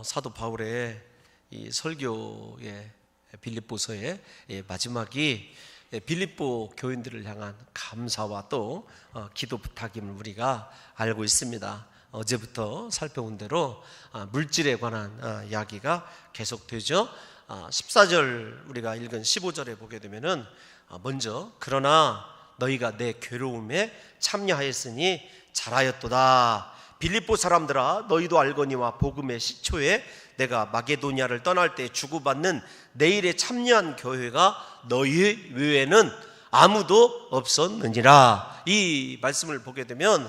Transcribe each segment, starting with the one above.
사도 바울의 이 설교의 빌립보서의 마지막이 빌립보 교인들을 향한 감사와 또 기도 부탁임을 우리가 알고 있습니다. 어제부터 살펴본 대로 물질에 관한 이야기가 계속되죠. 14절 우리가 읽은 15절에 보게 되면은 먼저 그러나 너희가 내 괴로움에 참여하였으니 잘하였도다. 빌립보 사람들아 너희도 알거니와 복음의 시초에 내가 마게도니아를 떠날 때 주고받는 내 일에 참여한 교회가 너희 외에는 아무도 없었느니라. 이 말씀을 보게 되면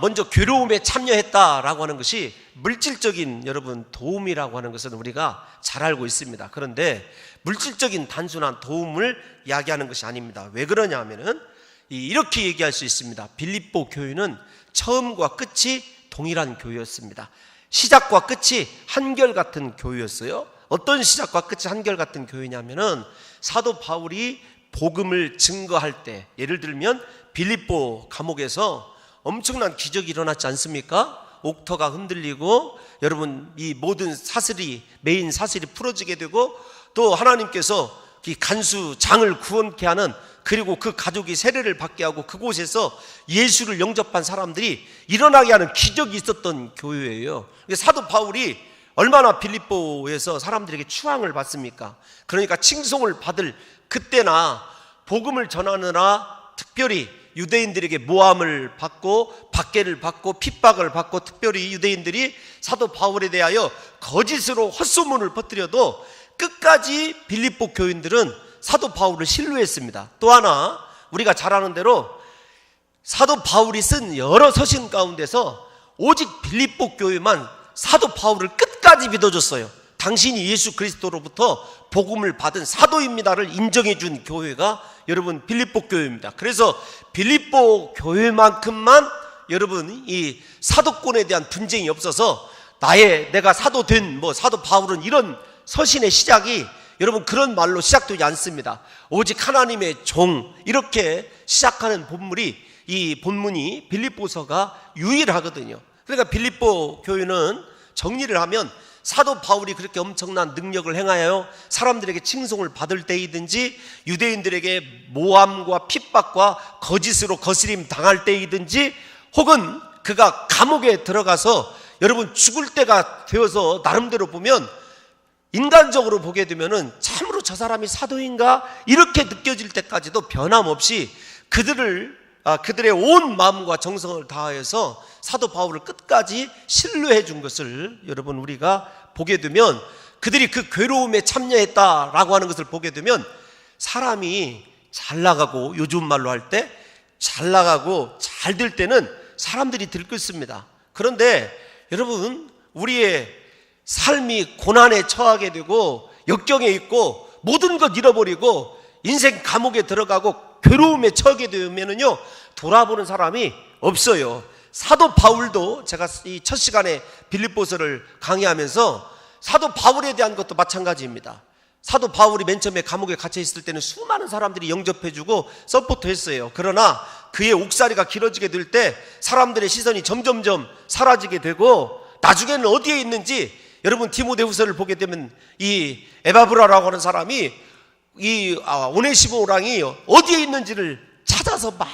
먼저 괴로움에 참여했다라고 하는 것이 물질적인 여러분 도움이라고 하는 것은 우리가 잘 알고 있습니다. 그런데 물질적인 단순한 도움을 이야기하는 것이 아닙니다. 왜 그러냐 하면은 이렇게 얘기할 수 있습니다. 빌립보 교회는 처음과 끝이 동일한 교회였습니다. 시작과 끝이 한결같은 교회였어요. 어떤 시작과 끝이 한결같은 교회냐면은 사도 바울이 복음을 증거할 때, 예를 들면 빌립보 감옥에서 엄청난 기적이 일어났지 않습니까? 옥터가 흔들리고 여러분 이 모든 사슬이, 메인 사슬이 풀어지게 되고 또 하나님께서 이 간수 장을 구원케 하는, 그리고 그 가족이 세례를 받게 하고 그곳에서 예수를 영접한 사람들이 일어나게 하는 기적이 있었던 교회예요. 사도 바울이 얼마나 빌립보에서 사람들에게 추앙을 받습니까? 그러니까 칭송을 받을 그때나 복음을 전하느라 특별히 유대인들에게 모함을 받고 박해를 받고 핍박을 받고, 특별히 유대인들이 사도 바울에 대하여 거짓으로 헛소문을 퍼뜨려도 끝까지 빌립보 교인들은 사도 바울을 신뢰했습니다. 또 하나 우리가 잘 아는 대로 사도 바울이 쓴 여러 서신 가운데서 오직 빌립보 교회만 사도 바울을 끝까지 믿어줬어요. 당신이 예수 그리스도로부터 복음을 받은 사도입니다를 인정해 준 교회가 여러분 빌립보 교회입니다. 그래서 빌립보 교회만큼만 여러분 이 사도권에 대한 분쟁이 없어서 내가 사도된 사도 바울은, 이런 서신의 시작이 여러분 그런 말로 시작되지 않습니다. 오직 하나님의 종, 이렇게 시작하는 이 본문이 빌립보서가 유일하거든요. 그러니까 빌립보 교회는 정리를 하면 사도 바울이 그렇게 엄청난 능력을 행하여 사람들에게 칭송을 받을 때이든지, 유대인들에게 모함과 핍박과 거짓으로 거스림 당할 때이든지, 혹은 그가 감옥에 들어가서 여러분 죽을 때가 되어서 나름대로 보면, 인간적으로 보게 되면은 참으로 저 사람이 사도인가 이렇게 느껴질 때까지도 변함없이 그들의 온 마음과 정성을 다하여서 사도 바울을 끝까지 신뢰해 준 것을 여러분 우리가 보게 되면, 그들이 그 괴로움에 참여했다라고 하는 것을 보게 되면, 사람이 잘 나가고, 요즘 말로 할 때 잘 나가고 잘 될 때는 사람들이 들끓습니다. 그런데 여러분 우리의 삶이 고난에 처하게 되고 역경에 있고 모든 것 잃어버리고 인생 감옥에 들어가고 괴로움에 처하게 되면은요, 돌아보는 사람이 없어요. 사도 바울도, 제가 이 첫 시간에 빌립보서를 강의하면서 사도 바울에 대한 것도 마찬가지입니다. 사도 바울이 맨 처음에 감옥에 갇혀 있을 때는 수많은 사람들이 영접해주고 서포트했어요. 그러나 그의 옥살이가 길어지게 될 때 사람들의 시선이 점점점 사라지게 되고, 나중에는 어디에 있는지, 여러분 디모데후서를 보게 되면 이 에바브라라고 하는 사람이 이 오네시모랑이 어디에 있는지를 찾아서 막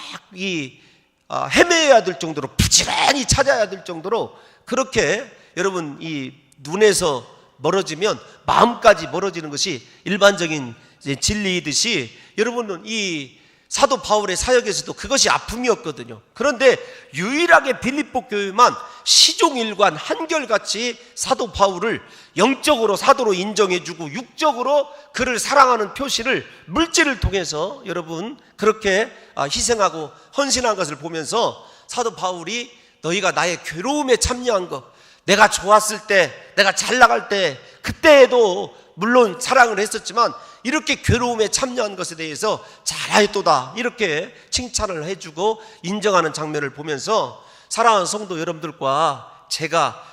헤매야 될 정도로, 부지런히 찾아야 될 정도로, 그렇게 여러분 이 눈에서 멀어지면 마음까지 멀어지는 것이 일반적인 진리이듯이, 여러분은 이 사도 바울의 사역에서도 그것이 아픔이었거든요. 그런데 유일하게 빌립보 교회만 시종일관 한결같이 사도 바울을 영적으로 사도로 인정해주고 육적으로 그를 사랑하는 표시를 물질을 통해서 여러분 그렇게 희생하고 헌신한 것을 보면서, 사도 바울이 너희가 나의 괴로움에 참여한 것, 내가 좋았을 때, 내가 잘 나갈 때, 그때에도 물론 사랑을 했었지만 이렇게 괴로움에 참여한 것에 대해서 잘하였도다, 이렇게 칭찬을 해주고 인정하는 장면을 보면서, 사랑하는 성도 여러분들과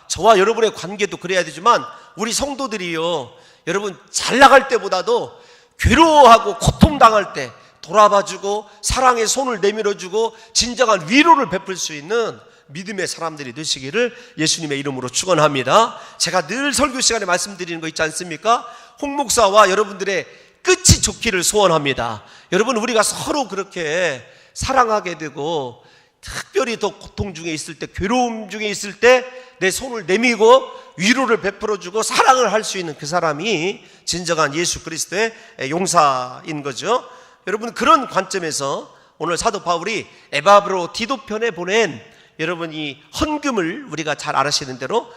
저와 여러분의 관계도 그래야 되지만, 우리 성도들이요, 여러분 잘 나갈 때보다도 괴로워하고 고통당할 때 돌아봐주고 사랑의 손을 내밀어주고 진정한 위로를 베풀 수 있는 믿음의 사람들이 되시기를 예수님의 이름으로 축원합니다. 제가 늘 설교 시간에 말씀드리는 거 있지 않습니까? 홍 목사와 여러분들의 끝이 좋기를 소원합니다. 여러분, 우리가 서로 그렇게 사랑하게 되고, 특별히 더 고통 중에 있을 때, 괴로움 중에 있을 때 내 손을 내밀고 위로를 베풀어주고 사랑을 할 수 있는 그 사람이 진정한 예수 그리스도의 용사인 거죠. 여러분, 그런 관점에서 오늘 사도 바울이 에바브로 디도편에 보낸 여러분 이 헌금을 우리가 잘 아시는 대로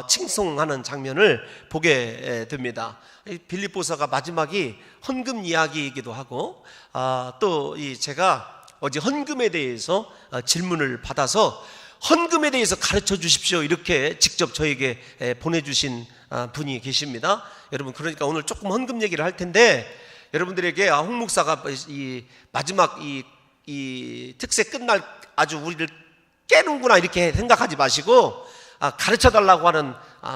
칭송하는 장면을 보게 됩니다. 빌립보서가 마지막이 헌금 이야기이기도 하고, 또 제가 어제 헌금에 대해서 질문을 받아서 헌금에 대해서 가르쳐 주십시오 이렇게 직접 저에게 보내주신 분이 계십니다. 여러분, 그러니까 오늘 조금 헌금 얘기를 할 텐데, 여러분들에게 홍 목사가 이 마지막 이 특세 끝날 아주 우리를 깨는구나 이렇게 생각하지 마시고, 가르쳐 달라고 하는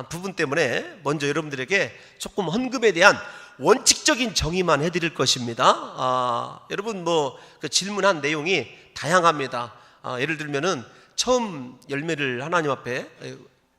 부분 때문에 먼저 여러분들에게 조금 헌금에 대한 원칙적인 정의만 해드릴 것입니다. 여러분, 그 질문한 내용이 다양합니다. 예를 들면은 처음 열매를 하나님 앞에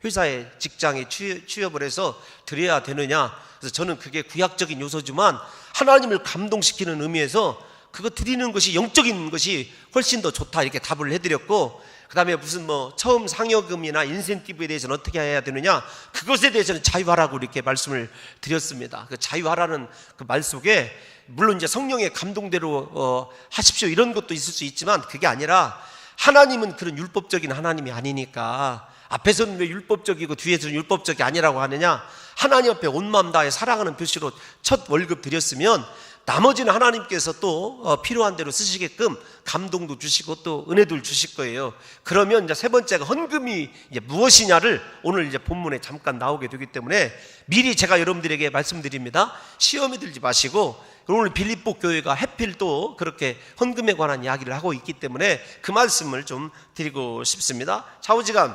회사에 직장에 취업을 해서 드려야 되느냐, 그래서 저는 그게 구약적인 요소지만 하나님을 감동시키는 의미에서 그거 드리는 것이 영적인 것이 훨씬 더 좋다 이렇게 답을 해드렸고, 그 다음에 무슨 처음 상여금이나 인센티브에 대해서는 어떻게 해야 되느냐, 그것에 대해서는 자유하라고 이렇게 말씀을 드렸습니다. 그 자유하라는 그 말 속에 물론 이제 성령의 감동대로 하십시오 이런 것도 있을 수 있지만, 그게 아니라 하나님은 그런 율법적인 하나님이 아니니까, 앞에서는 왜 율법적이고 뒤에서는 율법적이 아니라고 하느냐, 하나님 앞에 온 마음 다해 사랑하는 표시로 첫 월급 드렸으면 나머지는 하나님께서 또 필요한 대로 쓰시게끔 감동도 주시고 또 은혜도 주실 거예요. 그러면 이제 세 번째가 헌금이 이제 무엇이냐를 오늘 이제 본문에 잠깐 나오게 되기 때문에 미리 제가 여러분들에게 말씀드립니다. 시험에 들지 마시고, 오늘 빌립보 교회가 해필 또 그렇게 헌금에 관한 이야기를 하고 있기 때문에 그 말씀을 좀 드리고 싶습니다. 좌우지간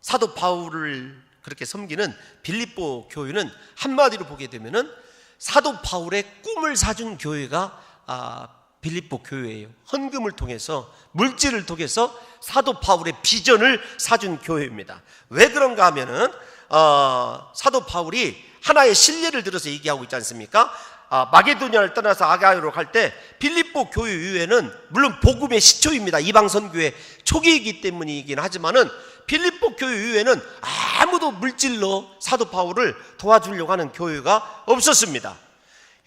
사도 바울을 그렇게 섬기는 빌립보 교회는 한마디로 보게 되면은 사도 바울의 꿈을 사준 교회가 빌립보 교회예요. 헌금을 통해서, 물질을 통해서 사도 바울의 비전을 사준 교회입니다. 왜 그런가 하면은 사도 바울이 하나의 신뢰를 들어서 얘기하고 있지 않습니까? 마게도냐를 떠나서 아가야로 갈 때 빌립보 교회 이후에는 물론 복음의 시초입니다. 이방 선교의 초기이기 때문이긴 하지만은 빌립보 교회 이후에는 아무도 물질로 사도 바울을 도와주려고 하는 교회가 없었습니다.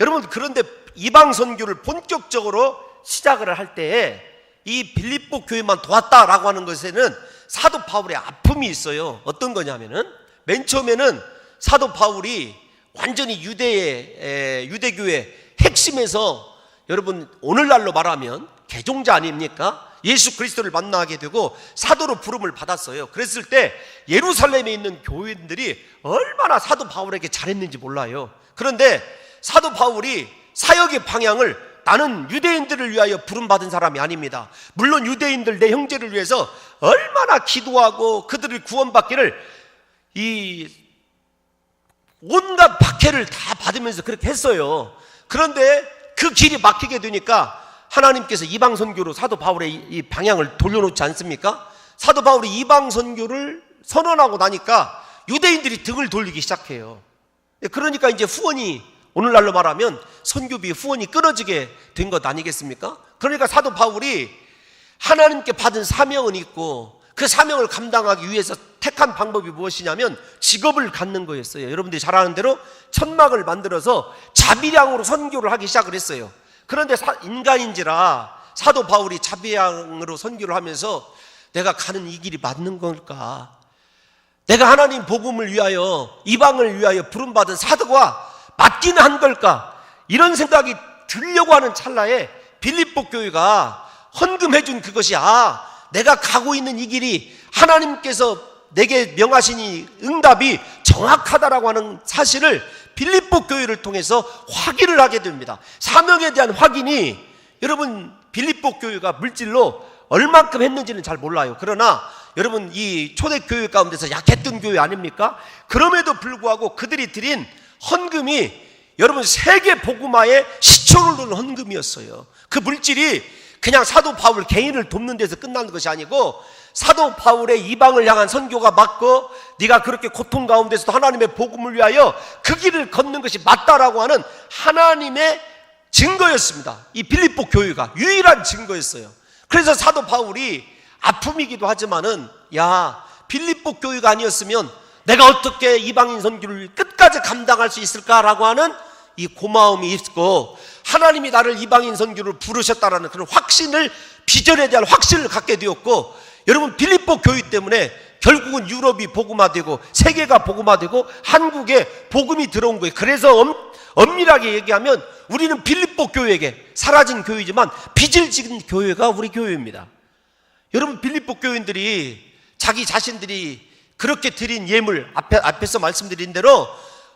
여러분, 그런데 이방 선교를 본격적으로 시작을 할 때에 이 빌립보 교회만 도왔다라고 하는 것에는 사도 바울의 아픔이 있어요. 어떤 거냐면은 맨 처음에는 사도 바울이 완전히 유대교의 핵심에서, 여러분 오늘날로 말하면 개종자 아닙니까? 예수 그리스도를 만나게 되고 사도로 부름을 받았어요. 그랬을 때 예루살렘에 있는 교인들이 얼마나 사도 바울에게 잘했는지 몰라요. 그런데 사도 바울이 사역의 방향을, 나는 유대인들을 위하여 부름받은 사람이 아닙니다, 물론 유대인들 내 형제를 위해서 얼마나 기도하고 그들을 구원받기를 이 온갖 박해를 다 받으면서 그렇게 했어요. 그런데 그 길이 막히게 되니까 하나님께서 이방 선교로 사도 바울의 이 방향을 돌려놓지 않습니까? 사도 바울이 이방 선교를 선언하고 나니까 유대인들이 등을 돌리기 시작해요. 그러니까 이제 후원이, 오늘날로 말하면 선교비 후원이 끊어지게 된 것 아니겠습니까? 그러니까 사도 바울이 하나님께 받은 사명은 있고, 그 사명을 감당하기 위해서 택한 방법이 무엇이냐면 직업을 갖는 거였어요. 여러분들이 잘 아는 대로 천막을 만들어서 자비량으로 선교를 하기 시작을 했어요. 그런데 인간인지라 사도 바울이 자비량으로 선교를 하면서 내가 가는 이 길이 맞는 걸까? 내가 하나님 복음을 위하여, 이방을 위하여 부름받은 사도가 맞기는 한 걸까? 이런 생각이 들려고 하는 찰나에 빌립보 교회가 헌금해준 그것이, 내가 가고 있는 이 길이 하나님께서 내게 명하신 이 응답이 정확하다라고 하는 사실을 빌립보 교회를 통해서 확인을 하게 됩니다. 사명에 대한 확인이, 여러분 빌립보 교회가 물질로 얼만큼 했는지는 잘 몰라요. 그러나 여러분 이 초대교회 가운데서 약했던 교회 아닙니까? 그럼에도 불구하고 그들이 드린 헌금이 여러분 세계 복음화의 시초를 놓은 헌금이었어요. 그 물질이 그냥 사도 바울 개인을 돕는 데서 끝나는 것이 아니고 사도 바울의 이방을 향한 선교가 맞고 네가 그렇게 고통 가운데서도 하나님의 복음을 위하여 그 길을 걷는 것이 맞다라고 하는 하나님의 증거였습니다. 이 빌립보 교회가 유일한 증거였어요. 그래서 사도 바울이 아픔이기도 하지만은 야, 빌립보 교회가 아니었으면 내가 어떻게 이방인 선교를 끝까지 감당할 수 있을까라고 하는 이 고마움이 있고 하나님이 나를 이방인 선교를 부르셨다라는 그런 확신을, 비전에 대한 확신을 갖게 되었고, 여러분 빌립보 교회 때문에 결국은 유럽이 복음화되고 세계가 복음화되고 한국에 복음이 들어온 거예요. 그래서 엄밀하게 얘기하면 우리는 빌립보 교회에게 사라진 교회지만 빚을 지은 교회가 우리 교회입니다. 여러분 빌립보 교인들이 자기 자신들이 그렇게 드린 예물, 앞에서 말씀드린 대로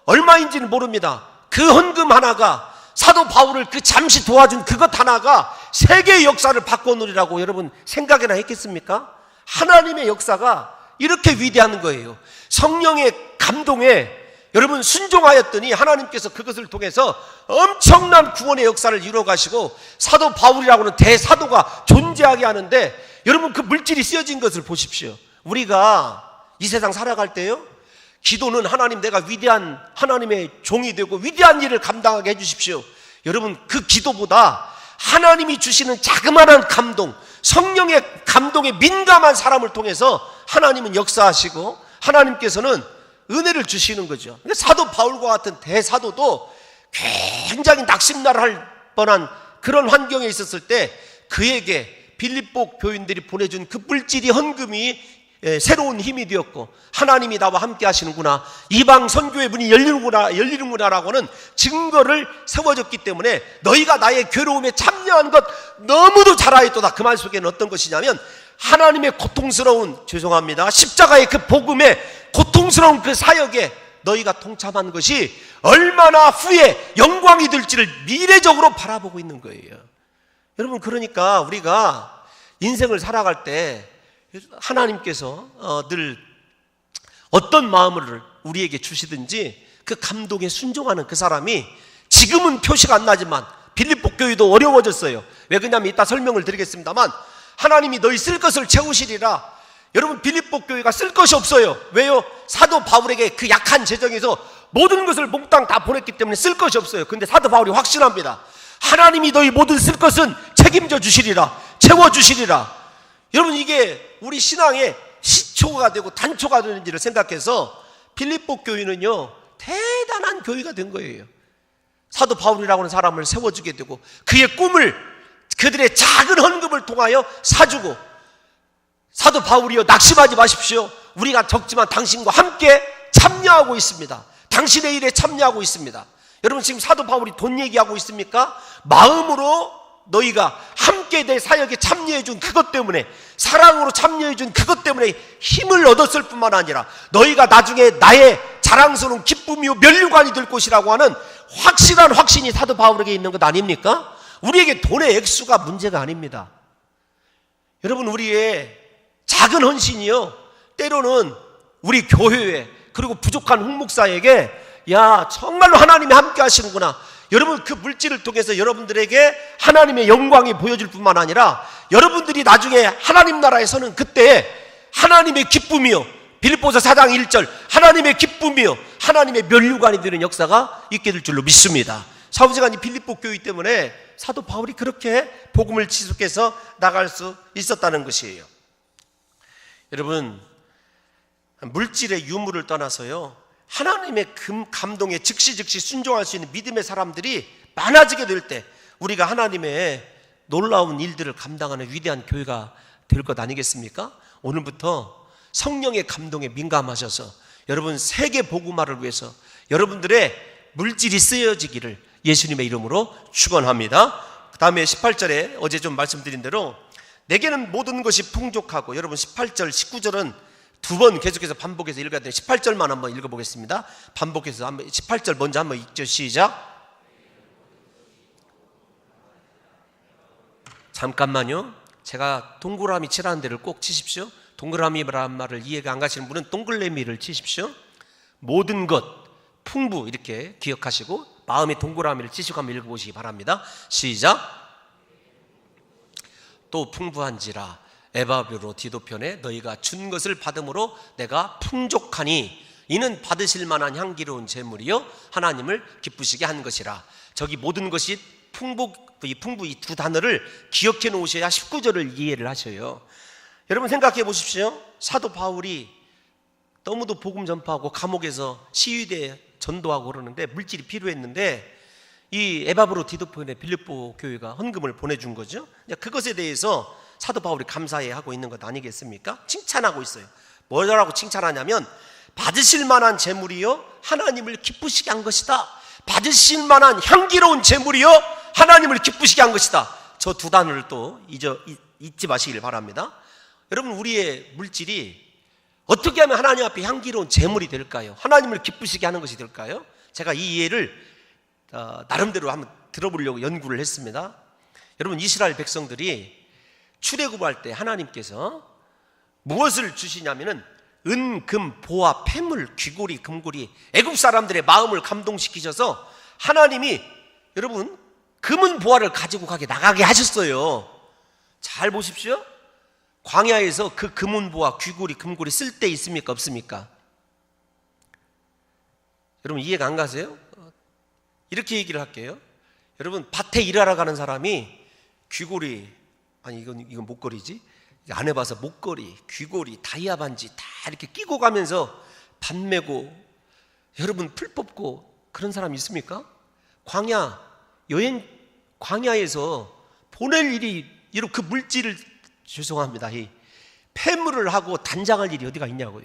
얼마인지는 모릅니다. 그 헌금 하나가, 사도 바울을 그 잠시 도와준 그것 하나가 세계의 역사를 바꿔놓으리라고 여러분 생각이나 했겠습니까? 하나님의 역사가 이렇게 위대한 거예요. 성령의 감동에 여러분 순종하였더니 하나님께서 그것을 통해서 엄청난 구원의 역사를 이루어 가시고 사도 바울이라고는 대사도가 존재하게 하는데, 여러분 그 물질이 쓰여진 것을 보십시오. 우리가 이 세상 살아갈 때요, 기도는 하나님 내가 위대한 하나님의 종이 되고 위대한 일을 감당하게 해주십시오. 여러분 그 기도보다 하나님이 주시는 자그마한 감동, 성령의 감동에 민감한 사람을 통해서 하나님은 역사하시고 하나님께서는 은혜를 주시는 거죠. 사도 바울과 같은 대사도도 굉장히 낙심날 뻔한 그런 환경에 있었을 때 그에게 빌립보 교인들이 보내준 그 물질이, 헌금이 새로운 힘이 되었고 하나님이 나와 함께 하시는구나, 이방 선교의 문이 열리는구나 라고는 증거를 세워줬기 때문에 너희가 나의 괴로움에 참여한 것 너무도 잘 알았도다. 그 말 속에는 어떤 것이냐면 하나님의 고통스러운, 죄송합니다, 십자가의 그 복음의 고통스러운 그 사역에 너희가 동참한 것이 얼마나 후에 영광이 될지를 미래적으로 바라보고 있는 거예요. 여러분 그러니까 우리가 인생을 살아갈 때 하나님께서 늘 어떤 마음을 우리에게 주시든지 그 감동에 순종하는 그 사람이, 지금은 표시가 안 나지만 빌립보 교회도 어려워졌어요. 왜 그러냐면 이따 설명을 드리겠습니다만 하나님이 너희 쓸 것을 채우시리라. 여러분 빌립보 교회가 쓸 것이 없어요. 왜요? 사도 바울에게 그 약한 재정에서 모든 것을 몽땅 다 보냈기 때문에 쓸 것이 없어요. 근데 사도 바울이 확신합니다. 하나님이 너희 모든 쓸 것은 책임져 주시리라, 채워주시리라. 여러분 이게 우리 신앙의 시초가 되고 단초가 되는지를 생각해서 빌립보 교회는요 대단한 교회가 된 거예요. 사도 바울이라고 하는 사람을 세워주게 되고 그의 꿈을 그들의 작은 헌금을 통하여 사주고, 사도 바울이여 낙심하지 마십시오. 우리가 적지만 당신과 함께 참여하고 있습니다. 당신의 일에 참여하고 있습니다. 여러분 지금 사도 바울이 돈 얘기하고 있습니까? 마음으로 너희가 함께 내 사역에 참여해준 그것 때문에, 사랑으로 참여해준 그것 때문에 힘을 얻었을 뿐만 아니라 너희가 나중에 나의 자랑스러운 기쁨이요 면류관이 될 것이라고 하는 확실한 확신이 사도 바울에게 있는 것 아닙니까? 우리에게 돈의 액수가 문제가 아닙니다. 여러분 우리의 작은 헌신이요 때로는 우리 교회에, 그리고 부족한 홍목사에게 야 정말로 하나님이 함께 하시는구나, 여러분 그 물질을 통해서 여러분들에게 하나님의 영광이 보여질 뿐만 아니라 여러분들이 나중에 하나님 나라에 서는 그때 하나님의 기쁨이요, 빌립보서 4장 1절 하나님의 기쁨이요 하나님의 면류관이 되는 역사가 있게 될 줄로 믿습니다. 사후시간이 빌립보 교회 때문에 사도 바울이 그렇게 복음을 지속해서 나갈 수 있었다는 것이에요. 여러분 물질의 유무를 떠나서요 하나님의 감동에 즉시 순종할 수 있는 믿음의 사람들이 많아지게 될 때 우리가 하나님의 놀라운 일들을 감당하는 위대한 교회가 될 것 아니겠습니까? 오늘부터 성령의 감동에 민감하셔서 여러분 세계 복음화를 위해서 여러분들의 물질이 쓰여지기를 예수님의 이름으로 축원합니다. 그 다음에 18절에 어제 좀 말씀드린 대로 내게는 모든 것이 풍족하고, 여러분 18절 19절은 두 번 계속해서 반복해서 읽어야 돼요. 18절만 한번 읽어보겠습니다. 반복해서 한번 18절 먼저 한번 읽죠. 시작. 잠깐만요. 제가 동그라미 칠하는 데를 꼭 치십시오. 동그라미란 말을 이해가 안 가시는 분은 동글레미를 치십시오. 모든 것, 풍부 이렇게 기억하시고 마음의 동그라미를 치시고 한번 읽어보시기 바랍니다. 시작. 또 풍부한지라 에바브로 디도편에 너희가 준 것을 받음으로 내가 풍족하니 이는 받으실 만한 향기로운 제물이요 하나님을 기쁘시게 한 것이라. 저기 모든 것이 풍부 이 두 단어를 기억해 놓으셔야 19절을 이해를 하셔요. 여러분 생각해 보십시오. 사도 바울이 너무도 복음 전파하고 감옥에서 시위대에 전도하고 그러는데 물질이 필요했는데 이 에바브로 디도편의 빌립보 교회가 헌금을 보내준 거죠. 그것에 대해서 사도 바울이 감사해하고 있는 것 아니겠습니까? 칭찬하고 있어요. 뭐라고 칭찬하냐면 받으실 만한 제물이요 하나님을 기쁘시게 한 것이다. 받으실 만한 향기로운 제물이요 하나님을 기쁘시게 한 것이다. 저 두 단어를 또 잊지 마시길 바랍니다. 여러분 우리의 물질이 어떻게 하면 하나님 앞에 향기로운 제물이 될까요? 하나님을 기쁘시게 하는 것이 될까요? 제가 이 이해를 나름대로 한번 들어보려고 연구를 했습니다. 여러분 이스라엘 백성들이 출애굽할 때 하나님께서 무엇을 주시냐면은 은, 금, 보화, 폐물, 귀고리, 금고리, 애굽 사람들의 마음을 감동시키셔서 하나님이 여러분 금은 보화를 가지고 나가게 하셨어요. 잘 보십시오. 광야에서 그 금은 보화, 귀고리, 금고리 쓸 데 있습니까? 없습니까? 여러분 이해가 안 가세요? 이렇게 얘기를 할게요. 여러분 밭에 일하러 가는 사람이 귀고리, 아니 이건 목걸이지? 안 해봐서 목걸이, 귀고리, 다이아 반지 다 이렇게 끼고 가면서 밭 메고 여러분 풀 뽑고 그런 사람 있습니까? 광야에서 보낼 일이 이런 그 물질을 죄송합니다. 이 폐물을 하고 단장할 일이 어디가 있냐고요.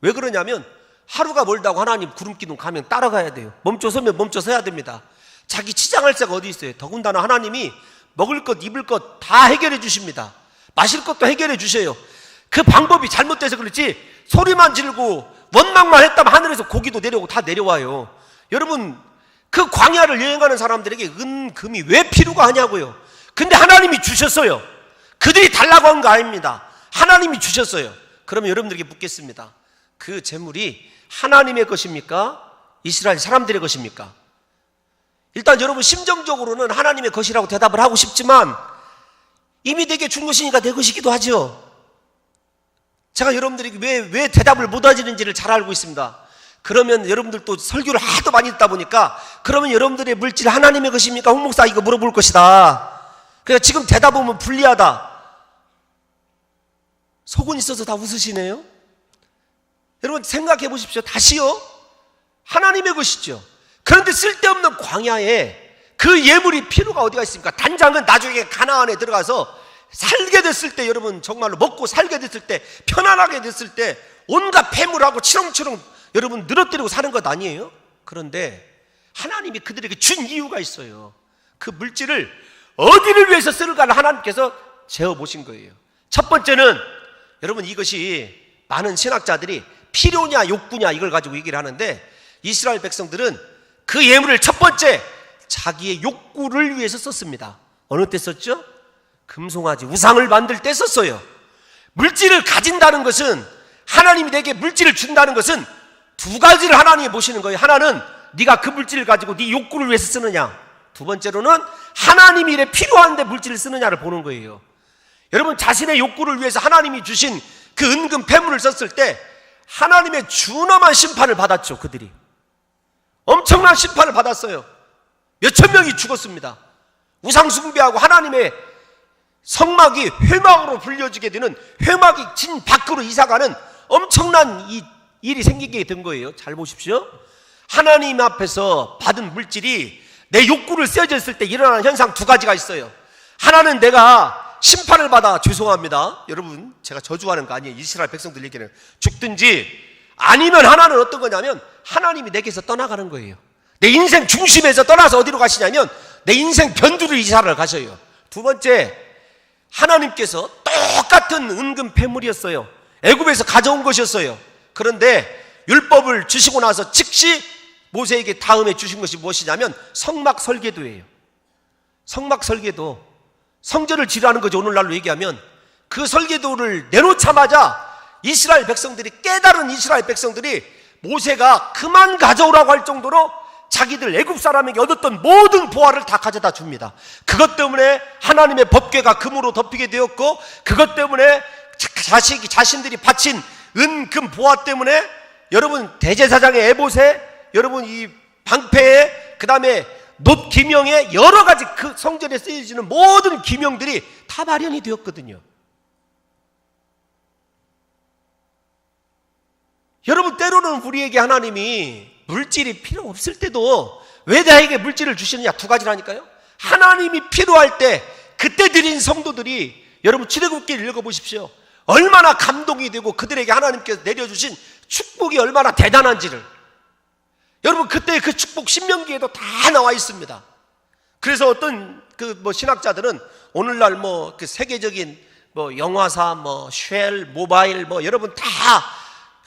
왜 그러냐면 하루가 멀다고 하나님 구름기둥 가면 따라가야 돼요. 멈춰서면 멈춰서야 됩니다. 자기 치장할 새가 어디 있어요. 더군다나 하나님이 먹을 것 입을 것 다 해결해 주십니다. 마실 것도 해결해 주셔요. 그 방법이 잘못돼서 그렇지 소리만 지르고 원망만 했다면 하늘에서 고기도 내려오고 다 내려와요. 여러분 그 광야를 여행하는 사람들에게 은, 금이 왜 필요가 하냐고요. 근데 하나님이 주셨어요. 그들이 달라고 한 거 아닙니다. 하나님이 주셨어요. 그러면 여러분들에게 묻겠습니다. 그 재물이 하나님의 것입니까? 이스라엘 사람들의 것입니까? 일단 여러분 심정적으로는 하나님의 것이라고 대답을 하고 싶지만 이미 내게 준 것이니까 내 것이기도 하죠. 제가 여러분들에게 왜 대답을 못 하시는지를 잘 알고 있습니다. 그러면 여러분들 또 설교를 하도 많이 듣다 보니까 그러면 여러분들의 물질 하나님의 것입니까? 홍 목사 이거 물어볼 것이다. 그러니까 지금 대답하면 불리하다. 속은 있어서 다 웃으시네요. 여러분 생각해 보십시오. 다시요. 하나님의 것이죠. 그런데 쓸데없는 광야에 그 예물이 필요가 어디가 있습니까? 단장은 나중에 가나안에 들어가서 살게 됐을 때 여러분 정말로 먹고 살게 됐을 때 편안하게 됐을 때 온갖 폐물하고 치렁치렁 여러분 늘어뜨리고 사는 것 아니에요? 그런데 하나님이 그들에게 준 이유가 있어요. 그 물질을 어디를 위해서 쓸까를 하나님께서 재어보신 거예요. 첫 번째는 여러분 이것이 많은 신학자들이 필요냐 욕구냐 이걸 가지고 얘기를 하는데 이스라엘 백성들은 그 예물을 첫 번째 자기의 욕구를 위해서 썼습니다. 어느 때 썼죠? 금송아지 우상을 만들 때 썼어요. 물질을 가진다는 것은 하나님이 내게 물질을 준다는 것은 두 가지를 하나님이 보시는 거예요. 하나는 네가 그 물질을 가지고 네 욕구를 위해서 쓰느냐, 두 번째로는 하나님이 일에 필요한데 물질을 쓰느냐를 보는 거예요. 여러분 자신의 욕구를 위해서 하나님이 주신 그 은금 폐물을 썼을 때 하나님의 준엄한 심판을 받았죠. 그들이 엄청난 심판을 받았어요. 몇천 명이 죽었습니다. 우상 숭배하고 하나님의 성막이 회막으로 불려지게 되는 회막이 진 밖으로 이사가는 엄청난 이 일이 생기게 된 거예요. 잘 보십시오. 하나님 앞에서 받은 물질이 내 욕구를 쓰여졌을 때 일어나는 현상 두 가지가 있어요. 하나는 내가 심판을 받아 죄송합니다. 여러분 제가 저주하는 거 아니에요. 이스라엘 백성들 얘기는 죽든지 아니면 하나는 어떤 거냐면 하나님이 내게서 떠나가는 거예요. 내 인생 중심에서 떠나서 어디로 가시냐면 내 인생 변두를 이사를 가셔요. 두 번째 하나님께서 똑같은 은금 폐물이었어요. 애굽에서 가져온 것이었어요. 그런데 율법을 주시고 나서 즉시 모세에게 다음에 주신 것이 무엇이냐면 성막 설계도예요. 성막 설계도 성전을 지르는 거죠. 오늘날로 얘기하면 그 설계도를 내놓자마자 이스라엘 백성들이 깨달은 이스라엘 백성들이 모세가 그만 가져오라고 할 정도로 자기들 애굽 사람에게 얻었던 모든 보화를 다 가져다 줍니다. 그것 때문에 하나님의 법궤가 금으로 덮이게 되었고, 그것 때문에 자신들이 바친 은, 금, 보화 때문에 여러분 대제사장의 에봇에, 여러분 이 방패에, 그 다음에 놋 기명에, 여러 가지 그 성전에 쓰여지는 모든 기명들이 다 마련이 되었거든요. 여러분, 때로는 우리에게 하나님이 물질이 필요 없을 때도 왜 나에게 물질을 주시느냐, 두 가지라니까요. 하나님이 필요할 때 그때 드린 성도들이, 여러분 출애굽기를 읽어보십시오. 얼마나 감동이 되고 그들에게 하나님께서 내려주신 축복이 얼마나 대단한지를, 여러분 그때 그 축복 신명기에도 다 나와 있습니다. 그래서 어떤 신학자들은 오늘날 그 세계적인 영화사, 쉘, 모바일, 여러분 다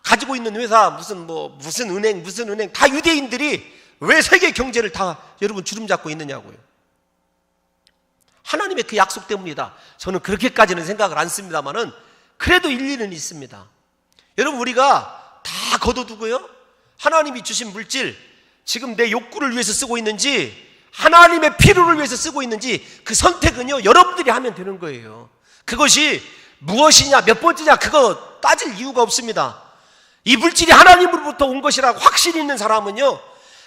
가지고 있는 회사, 무슨 은행 다 유대인들이 왜 세계 경제를 다 여러분 주름잡고 있느냐고요. 하나님의 그 약속 때문이다. 저는 그렇게까지는 생각을 안 씁니다만은 그래도 일리는 있습니다. 여러분, 우리가 다 거둬두고요, 하나님이 주신 물질, 지금 내 욕구를 위해서 쓰고 있는지 하나님의 필요를 위해서 쓰고 있는지, 그 선택은요 여러분들이 하면 되는 거예요. 그것이 무엇이냐, 몇 번째냐, 그거 따질 이유가 없습니다. 이 물질이 하나님으로부터 온 것이라고 확신이 있는 사람은요,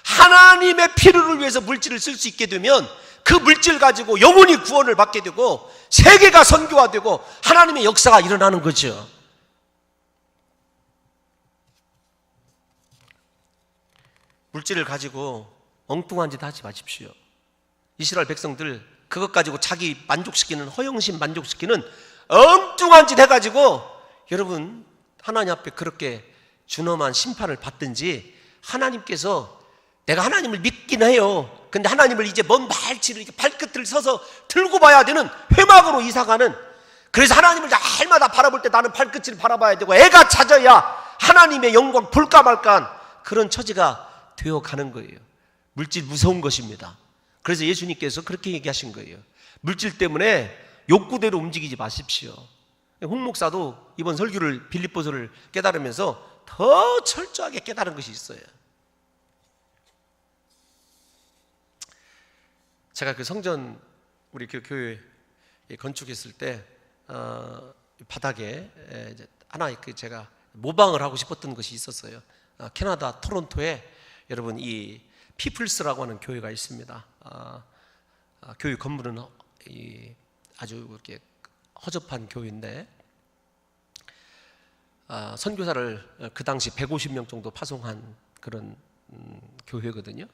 하나님의 필요를 위해서 물질을 쓸 수 있게 되면 그 물질 가지고 영혼이 구원을 받게 되고 세계가 선교화되고 하나님의 역사가 일어나는 거죠. 물질을 가지고 엉뚱한 짓 하지 마십시오. 이스라엘 백성들 그것 가지고 자기 만족시키는, 허영심 만족시키는 엉뚱한 짓 해가지고 여러분 하나님 앞에 그렇게 준엄한 심판을 받든지, 하나님께서, 내가 하나님을 믿긴 해요, 근데 하나님을 이제 먼 발치를 이렇게 발끝을 서서 들고 봐야 되는 회막으로 이사가는, 그래서 하나님을 날마다 바라볼 때 나는 발끝을 바라봐야 되고 애가 찾아야 하나님의 영광 볼까 말까한 그런 처지가 되어가는 거예요. 물질 무서운 것입니다. 그래서 예수님께서 그렇게 얘기하신 거예요. 물질 때문에 욕구대로 움직이지 마십시오. 홍 목사도 이번 설교를, 빌립보서를 깨달으면서 더 철저하게 깨달은 것이 있어요. 제가 그 성전, 우리 교회 건축했을 때 바닥에 하나 제가 모방을 하고 싶었던 것이 있었어요. 캐나다 토론토에 여러분 이 피플스라고 하는 교회가 있습니다. 교회 건물은 아주 이렇게 허접한 교회인데, 선교사를 그 당시 150명 정도 파송한 그런 교회거든요.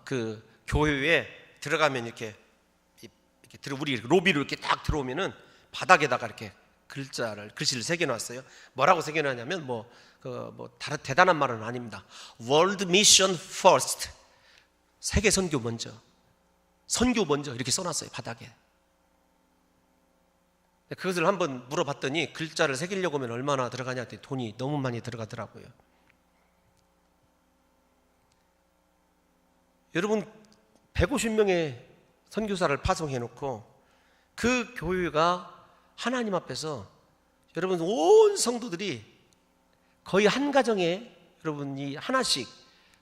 그 교회에 들어가면 이렇게 우리 로비로 이렇게 딱 들어오면은 바닥에다가 이렇게 글씨를 새겨놨어요. 뭐라고 새겨놨냐면 대단한 말은 아닙니다. World Mission First, 세계 선교 먼저, 선교 먼저, 이렇게 써놨어요 바닥에. 그것을 한번 물어봤더니 글자를 새기려고 하면 얼마나 들어가냐 했더니 돈이 너무 많이 들어가더라고요. 여러분 150명의 선교사를 파송해놓고 그 교회가 하나님 앞에서, 여러분 온 성도들이 거의 한 가정에 여러분이 하나씩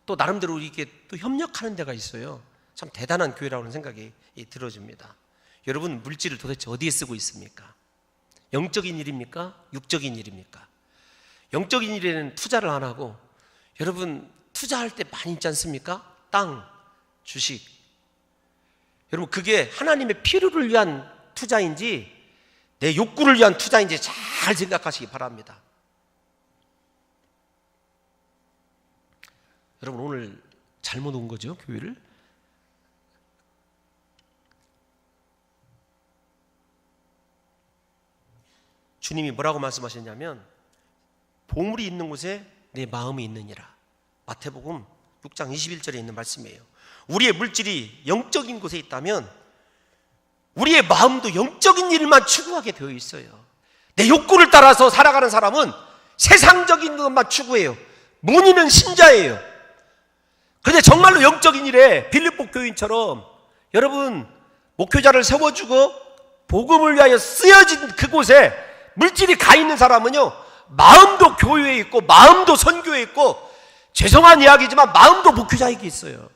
또 나름대로 이렇게 또 협력하는 데가 있어요. 참 대단한 교회라는 생각이 들어집니다. 여러분 물질을 도대체 어디에 쓰고 있습니까? 영적인 일입니까? 육적인 일입니까? 영적인 일에는 투자를 안 하고, 여러분 투자할 때 많이 있지 않습니까? 땅, 주식. 여러분 그게 하나님의 필요를 위한 투자인지 내 욕구를 위한 투자인지 잘 생각하시기 바랍니다. 여러분 오늘 잘못 온 거죠, 교회를? 주님이 뭐라고 말씀하셨냐면, 보물이 있는 곳에 내 마음이 있느니라. 마태복음 6장 21절에 있는 말씀이에요. 우리의 물질이 영적인 곳에 있다면 우리의 마음도 영적인 일만 추구하게 되어 있어요. 내 욕구를 따라서 살아가는 사람은 세상적인 것만 추구해요. 문의는 신자예요. 그런데 정말로 영적인 일에 빌립보 교인처럼 여러분 목회자를 세워주고 복음을 위하여 쓰여진 그곳에 물질이 가 있는 사람은요, 마음도 교회에 있고 마음도 선교에 있고 죄송한 이야기지만 마음도 목회자에게 있어요.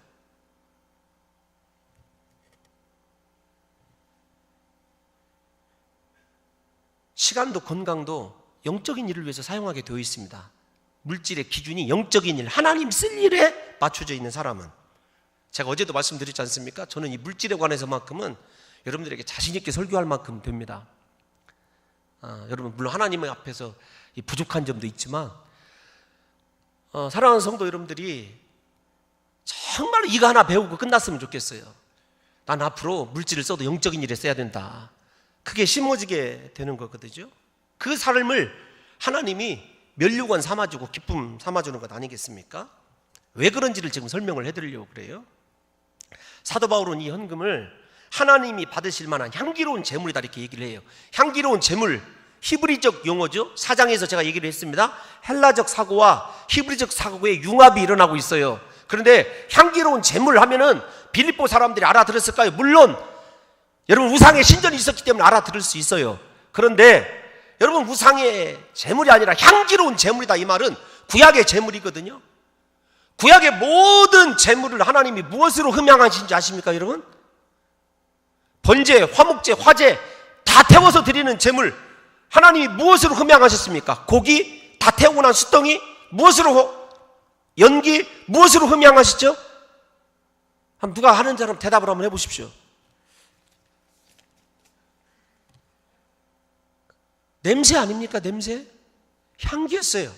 시간도 건강도 영적인 일을 위해서 사용하게 되어 있습니다. 물질의 기준이 영적인 일, 하나님 쓸 일에 맞춰져 있는 사람은, 제가 어제도 말씀드렸지 않습니까? 저는 이 물질에 관해서만큼은 여러분들에게 자신 있게 설교할 만큼 됩니다. 여러분, 물론 하나님 앞에서 이 부족한 점도 있지만 사랑하는 성도 여러분들이 정말 이거 하나 배우고 끝났으면 좋겠어요. 난 앞으로 물질을 써도 영적인 일에 써야 된다. 그게 심어지게 되는 거거든요. 그 삶을 하나님이 면류관 삼아주고 기쁨 삼아주는 것 아니겠습니까? 왜 그런지를 지금 설명을 해드리려고 그래요. 사도 바울은 이 헌금을 하나님이 받으실 만한 향기로운 재물이다 이렇게 얘기를 해요. 향기로운 재물, 히브리적 용어죠. 4장에서 제가 얘기를 했습니다. 헬라적 사고와 히브리적 사고의 융합이 일어나고 있어요. 그런데 향기로운 재물 하면은 빌립보 사람들이 알아들었을까요? 물론 여러분 우상의 신전이 있었기 때문에 알아들을 수 있어요. 그런데 여러분 우상의 재물이 아니라 향기로운 재물이다 이 말은 구약의 재물이거든요. 구약의 모든 재물을 하나님이 무엇으로 흠양하신지 아십니까 여러분? 번제, 화목제, 화제 다 태워서 드리는 재물, 하나님이 무엇으로 흠양하셨습니까? 고기 다 태우고 난 수덩이 무엇으로, 연기 무엇으로 흠양하시죠? 한번 누가 하는 사람 대답을 한번 해보십시오. 냄새 아닙니까? 냄새? 향기였어요.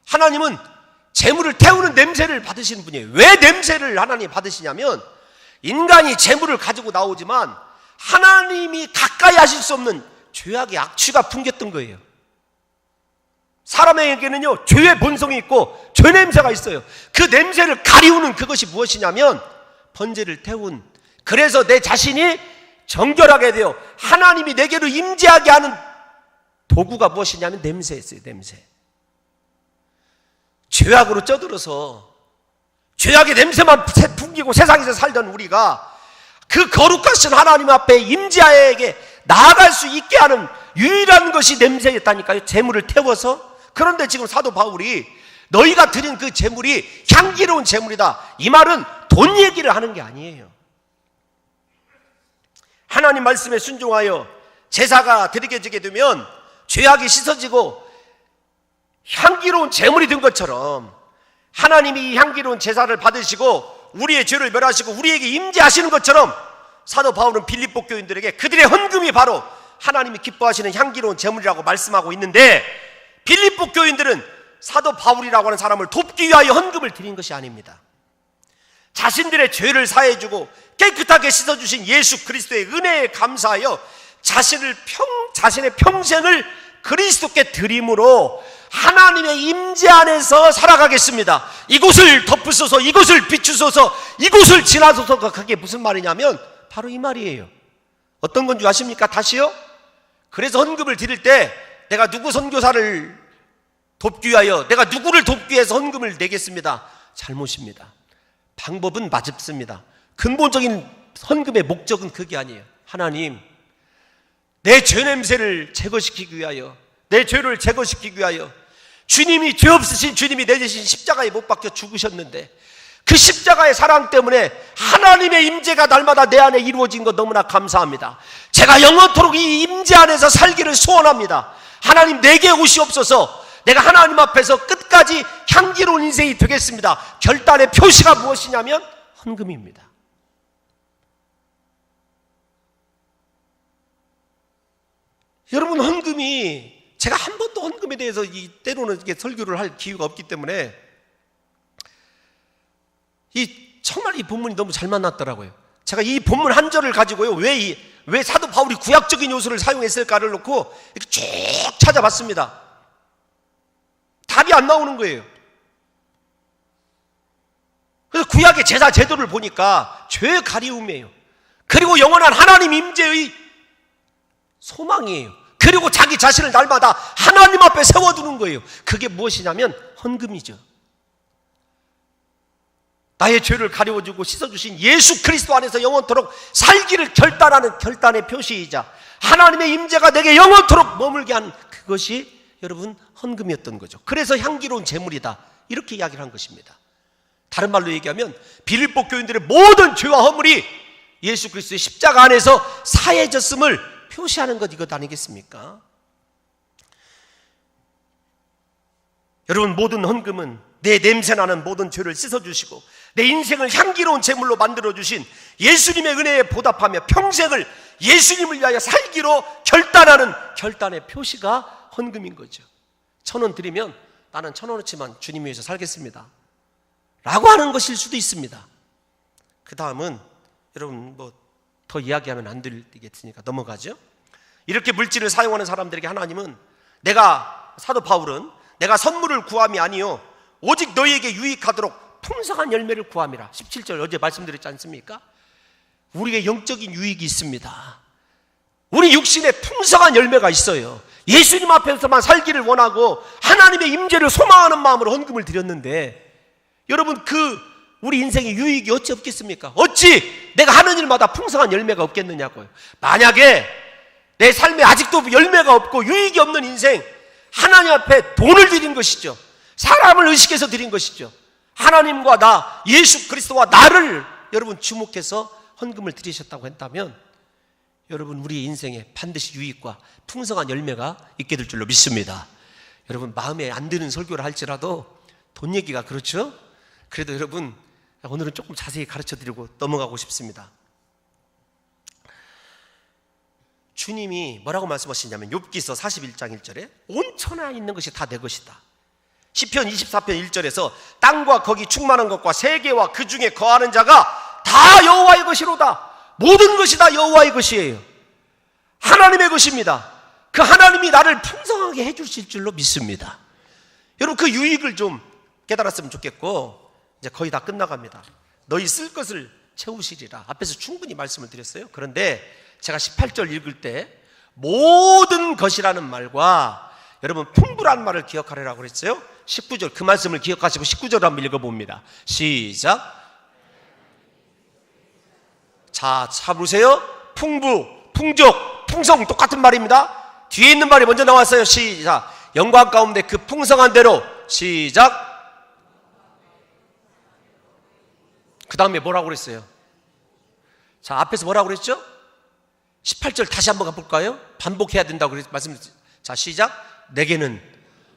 하나님은 재물을 태우는 냄새를 받으시는 분이에요. 왜 냄새를 하나님이 받으시냐면 인간이 재물을 가지고 나오지만 하나님이 가까이 하실 수 없는 죄악의 악취가 풍겼던 거예요. 사람에게는요 죄의 본성이 있고 죄 냄새가 있어요. 그 냄새를 가리우는 그것이 무엇이냐면 번제를 태운, 그래서 내 자신이 정결하게 되어 하나님이 내게로 임재하게 하는 도구가 무엇이냐면 냄새였어요. 냄새. 죄악으로 쪄들어서 죄악의 냄새만 풍기고 세상에서 살던 우리가 그 거룩하신 하나님 앞에 임재하에게 나아갈 수 있게 하는 유일한 것이 냄새였다니까요. 재물을 태워서. 그런데 지금 사도 바울이 너희가 드린 그 재물이 향기로운 재물이다, 이 말은 돈 얘기를 하는 게 아니에요. 하나님 말씀에 순종하여 제사가 드리게 되면 죄악이 씻어지고 향기로운 제물이 된 것처럼 하나님이 이 향기로운 제사를 받으시고 우리의 죄를 멸하시고 우리에게 임재하시는 것처럼 사도 바울은 빌립보 교인들에게 그들의 헌금이 바로 하나님이 기뻐하시는 향기로운 제물이라고 말씀하고 있는데, 빌립보 교인들은 사도 바울이라고 하는 사람을 돕기 위하여 헌금을 드린 것이 아닙니다. 자신들의 죄를 사해주고 깨끗하게 씻어주신 예수 그리스도의 은혜에 감사하여 자신의 평생을 그리스도께 드림으로 하나님의 임재 안에서 살아가겠습니다. 이곳을 덮으소서, 이곳을 비추소서, 이곳을 지나소서가 그게 무슨 말이냐면 바로 이 말이에요. 어떤 건 줄 아십니까? 다시요? 그래서 헌금을 드릴 때 내가 누구 선교사를 돕기 위하여, 내가 누구를 돕기 위해서 헌금을 내겠습니다. 잘못입니다. 방법은 맞습니다. 근본적인 헌금의 목적은 그게 아니에요. 하나님, 내 죄 냄새를 제거시키기 위하여, 내 죄를 제거시키기 위하여 주님이, 죄 없으신 주님이 내 대신 십자가에 못 박혀 죽으셨는데 그 십자가의 사랑 때문에 하나님의 임재가 날마다 내 안에 이루어진 것 너무나 감사합니다. 제가 영원토록 이 임재 안에서 살기를 소원합니다. 하나님 내게 오시옵소서. 내가 하나님 앞에서 끝까지 향기로운 인생이 되겠습니다. 결단의 표시가 무엇이냐면 헌금입니다. 여러분, 헌금이, 제가 한 번도 헌금에 대해서 때로는 이렇게 설교를 할 기회가 없기 때문에 정말 이 본문이 너무 잘 만났더라고요. 제가 이 본문 한 절을 가지고요, 왜 사도 바울이 구약적인 요소를 사용했을까를 놓고 이렇게 쭉 찾아봤습니다. 답이 안 나오는 거예요. 그래서 구약의 제사 제도를 보니까 죄의 가리움이에요. 그리고 영원한 하나님 임재의 소망이에요. 그리고 자기 자신을 날마다 하나님 앞에 세워두는 거예요. 그게 무엇이냐면 헌금이죠. 나의 죄를 가려주고 씻어주신 예수 그리스도 안에서 영원토록 살기를 결단하는 결단의 표시이자 하나님의 임재가 내게 영원토록 머물게 한 그것이 여러분 헌금이었던 거죠. 그래서 향기로운 제물이다 이렇게 이야기를 한 것입니다. 다른 말로 얘기하면 빌립보 교인들의 모든 죄와 허물이 예수 그리스도의 십자가 안에서 사해졌음을 표시하는 것 이것 아니겠습니까? 여러분, 모든 헌금은 내 냄새나는 모든 죄를 씻어주시고 내 인생을 향기로운 제물로 만들어주신 예수님의 은혜에 보답하며 평생을 예수님을 위하여 살기로 결단하는 결단의 표시가 헌금인 거죠. 1,000원 드리면 나는 1,000원어치만 주님 위해서 살겠습니다 라고 하는 것일 수도 있습니다. 그 다음은 여러분 더 이야기하면 안 되겠으니까 넘어가죠. 이렇게 물질을 사용하는 사람들에게 하나님은 사도 바울은 내가 선물을 구함이 아니요 오직 너희에게 유익하도록 풍성한 열매를 구함이라. 17절 어제 말씀드렸지 않습니까? 우리에게 영적인 유익이 있습니다. 우리 육신에 풍성한 열매가 있어요. 예수님 앞에서만 살기를 원하고 하나님의 임재를 소망하는 마음으로 헌금을 드렸는데 여러분, 우리 인생의 유익이 어찌 없겠습니까? 어찌 내가 하는 일마다 풍성한 열매가 없겠느냐고요. 만약에 내 삶에 아직도 열매가 없고 유익이 없는 인생, 하나님 앞에 돈을 드린 것이죠. 사람을 의식해서 드린 것이죠. 하나님과 나, 예수 그리스도와 나를 여러분 주목해서 헌금을 드리셨다고 했다면 여러분, 우리 인생에 반드시 유익과 풍성한 열매가 있게 될 줄로 믿습니다. 여러분, 마음에 안 드는 설교를 할지라도 돈 얘기가 그렇죠? 그래도 여러분, 오늘은 조금 자세히 가르쳐드리고 넘어가고 싶습니다. 주님이 뭐라고 말씀하시냐면 욥기서 41장 1절에 온 천하에 있는 것이 다 내 것이다. 시편 24편 1절에서 땅과 거기 충만한 것과 세계와 그 중에 거하는 자가 다 여호와의 것이로다. 모든 것이 다 여호와의 것이에요. 하나님의 것입니다. 그 하나님이 나를 풍성하게 해주실 줄로 믿습니다. 여러분, 그 유익을 좀 깨달았으면 좋겠고, 이제 거의 다 끝나갑니다. 너희 쓸 것을 채우시리라. 앞에서 충분히 말씀을 드렸어요. 그런데 제가 18절 읽을 때 모든 것이라는 말과 여러분 풍부란 말을 기억하라고 그랬어요. 19절 그 말씀을 기억하시고 19절 한번 읽어봅니다. 시작. 자, 잡으세요. 풍부, 풍족, 풍성 똑같은 말입니다. 뒤에 있는 말이 먼저 나왔어요. 시작. 영광 가운데 그 풍성한 대로. 시작. 그 다음에 뭐라고 그랬어요? 자, 앞에서 뭐라고 그랬죠? 18절 다시 한번 가볼까요? 반복해야 된다고 말씀드렸죠. 자, 시작. 내게는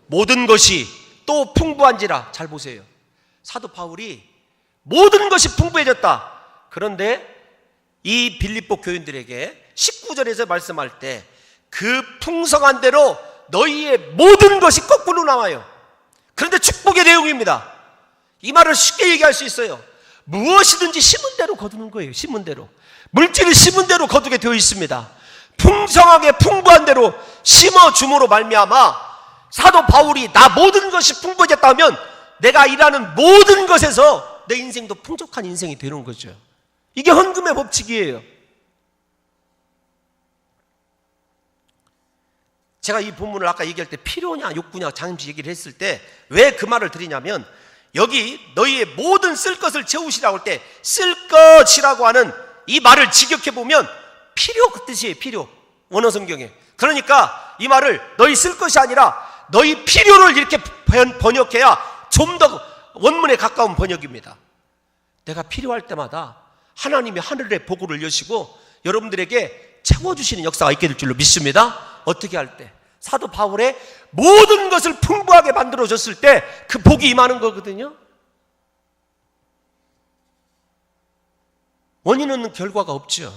모든 것이 또 풍부한지라. 잘 보세요. 사도 바울이 모든 것이 풍부해졌다. 그런데 이 빌립보 교인들에게 19절에서 말씀할 때 그 풍성한 대로 너희의 모든 것이 거꾸로 나와요. 그런데 축복의 내용입니다. 이 말을 쉽게 얘기할 수 있어요. 무엇이든지 심은 대로 거두는 거예요. 심은 대로. 물질을 심은 대로 거두게 되어 있습니다. 풍성하게 풍부한 대로 심어줌으로 말미암아 사도 바울이 나 모든 것이 풍부해졌다면 내가 일하는 모든 것에서 내 인생도 풍족한 인생이 되는 거죠. 이게 헌금의 법칙이에요. 제가 이 본문을 아까 얘기할 때 필요냐 욕구냐 잠시 얘기를 했을 때 왜 그 말을 드리냐면 여기 너희의 모든 쓸 것을 채우시라고 할 때 쓸 것이라고 하는 이 말을 직역해보면 필요 그 뜻이에요. 필요. 원어 성경에. 그러니까 이 말을 너희 쓸 것이 아니라 너희 필요를 이렇게 번역해야 좀 더 원문에 가까운 번역입니다. 내가 필요할 때마다 하나님이 하늘의 보고를 여시고 여러분들에게 채워주시는 역사가 있게 될 줄로 믿습니다. 어떻게 할 때? 사도 바울의 모든 것을 풍부하게 만들어줬을 때 그 복이 임하는 거거든요. 원인은 결과가 없죠.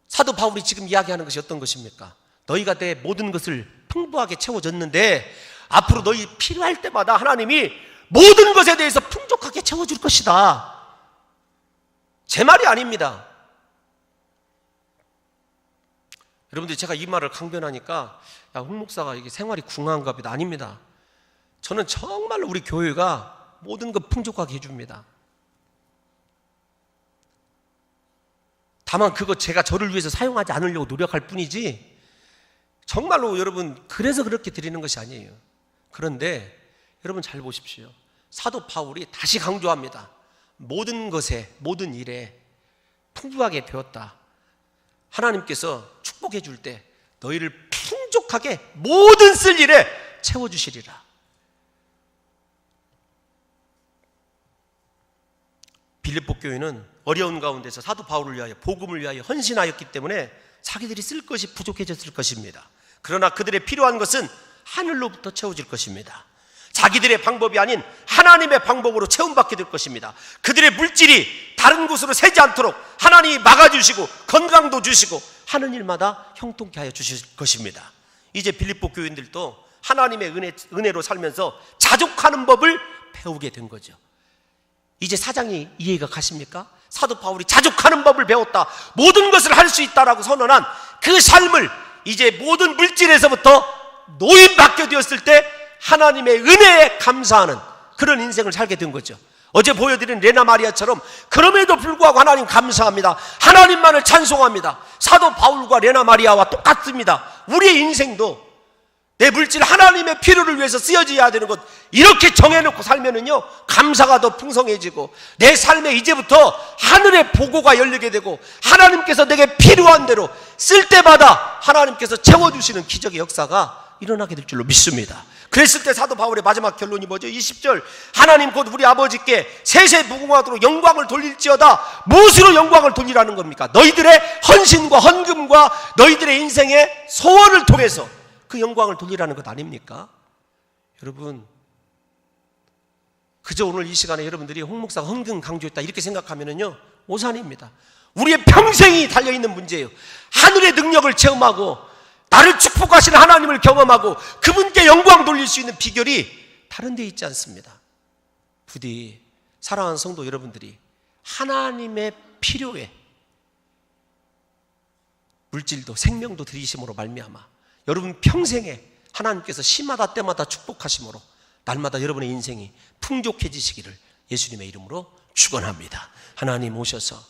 사도 바울이 지금 이야기하는 것이 어떤 것입니까? 너희가 내 모든 것을 풍부하게 채워줬는데 앞으로 너희 필요할 때마다 하나님이 모든 것에 대해서 풍족하게 채워줄 것이다. 제 말이 아닙니다. 여러분들 제가 이 말을 강변하니까 야, 홍 목사가 이게 생활이 궁한가 보다. 아닙니다. 저는 정말로 우리 교회가 모든 것 풍족하게 해줍니다. 다만 그거 제가 저를 위해서 사용하지 않으려고 노력할 뿐이지 정말로 여러분 그래서 그렇게 드리는 것이 아니에요. 그런데 여러분 잘 보십시오. 사도 바울이 다시 강조합니다. 모든 것에 모든 일에 풍부하게 되었다. 하나님께서 축복해 줄 때 너희를 풍족하게 모든 쓸 일에 채워주시리라. 빌립보 교회는 어려운 가운데서 사도 바울을 위하여 복음을 위하여 헌신하였기 때문에 자기들이 쓸 것이 부족해졌을 것입니다. 그러나 그들의 필요한 것은 하늘로부터 채워질 것입니다. 자기들의 방법이 아닌 하나님의 방법으로 채움받게 될 것입니다. 그들의 물질이 다른 곳으로 새지 않도록 하나님이 막아주시고 건강도 주시고 하는 일마다 형통케 하여 주실 것입니다. 이제 빌립보 교인들도 하나님의 은혜로 살면서 자족하는 법을 배우게 된 거죠. 이제 사장이 이해가 가십니까? 사도 바울이 자족하는 법을 배웠다, 모든 것을 할 수 있다라고 선언한 그 삶을 이제 모든 물질에서부터 노인받게 되었을 때 하나님의 은혜에 감사하는 그런 인생을 살게 된 거죠. 어제 보여드린 레나 마리아처럼 그럼에도 불구하고 하나님 감사합니다, 하나님만을 찬송합니다. 사도 바울과 레나 마리아와 똑같습니다. 우리의 인생도 내 물질 하나님의 필요를 위해서 쓰여져야 되는 것, 이렇게 정해놓고 살면은요 감사가 더 풍성해지고 내 삶에 이제부터 하늘의 보고가 열리게 되고 하나님께서 내게 필요한 대로 쓸 때마다 하나님께서 채워주시는 기적의 역사가 일어나게 될 줄로 믿습니다. 그랬을 때 사도 바울의 마지막 결론이 뭐죠? 20절, 하나님 곧 우리 아버지께 세세무궁하도록 영광을 돌릴지어다. 무엇으로 영광을 돌리라는 겁니까? 너희들의 헌신과 헌금과 너희들의 인생의 소원을 통해서 그 영광을 돌리라는 것 아닙니까? 여러분, 그저 오늘 이 시간에 여러분들이 홍 목사가 헌금 강조했다 이렇게 생각하면은요 오산입니다. 우리의 평생이 달려있는 문제예요. 하늘의 능력을 체험하고 나를 축복하시는 하나님을 경험하고 그분께 영광 돌릴 수 있는 비결이 다른 데 있지 않습니다. 부디 사랑하는 성도 여러분들이 하나님의 필요에 물질도 생명도 드리심으로 말미암아 여러분 평생에 하나님께서 시마다 때마다 축복하심으로 날마다 여러분의 인생이 풍족해지시기를 예수님의 이름으로 축원합니다. 하나님 오셔서